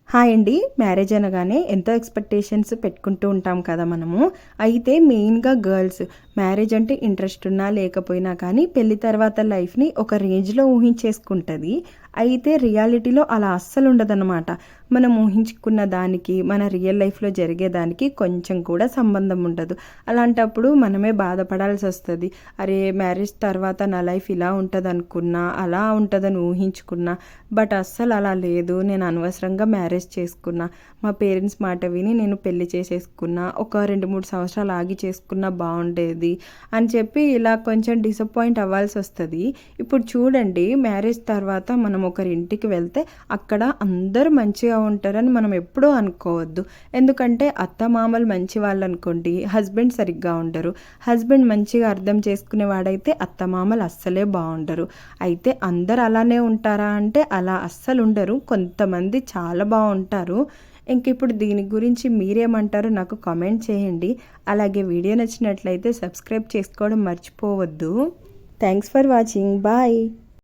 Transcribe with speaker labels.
Speaker 1: Hi అండి. Marriage అనగానే ఎంతో ఎక్స్పెక్టేషన్స్ పెట్టుకుంటూ ఉంటాం కదా మనము. అయితే మెయిన్‌గా గర్ల్స్ మ్యారేజ్ అంటే ఇంట్రెస్ట్ ఉన్నా లేకపోయినా కానీ పెళ్లి తర్వాత లైఫ్‌ని ఒక రేంజ్‌లో ఊహించేసుకుంటది. అయితే రియాలిటీలో అలా అస్సలు ఉండదనమాట. మనం ఊహించుకున్న దానికి, మన రియల్ లైఫ్‌లో జరిగేదానికి కొంచెం కూడా సంబంధం ఉండదు. అలాంటప్పుడు మనమే బాధపడాల్సొస్తది. అరే! మ్యారేజ్ తర్వాత నా లైఫ్ ఇలా ఉంటదనుకున్నా, అలా ఉంటదని ఊహించుకున్నా, బట్ అస్సలు అలా లేదు. నేను అనవసరంగా మ్యారేజ్ చేసుకున్నా. మా పేరెంట్స్ మాట విని నేను పెళ్లి చేసేసుకున్నా. ఒక 2, 3 సంవత్సరాలు ఆగి చేసుకున్నా బావుండేది అని చెప్పి ఇలా కొంచెం డిసప్పాయింట్ అవ్వాల్సొస్తది. ఇప్పుడు చూడండి, మ్యారేజ్ తర్వాత మనం ఒకరింటికి వెళ్తే అక్కడ అందరూ మంచిగా ఉంటారని మనం ఎప్పుడూ అనుకోవద్దు. ఎందుకంటే అత్తమామలు మంచి వాళ్ళనుకోండి, హస్బెండ్ సరిగ్గా ఉండరు. హస్బెండ్ మంచిగా అర్థం చేసుకునేవాడైతే అత్తమామలు అస్సలే బావుండరు. అయితే అందరూ అలానే ఉంటారా అంటే అలా అస్సలు ఉండరు. కొంతమంది చాలా బావుంటారు. ఇంకిప్పుడు దీని గురించి మీరేమంటారో నాకు కామెంట్ చేయండి. అలాగే వీడియో నచ్చినట్లయితే సబ్స్క్రైబ్ చేసుకోవడం మర్చిపోవద్దు. Thanks for watching. బాయ్.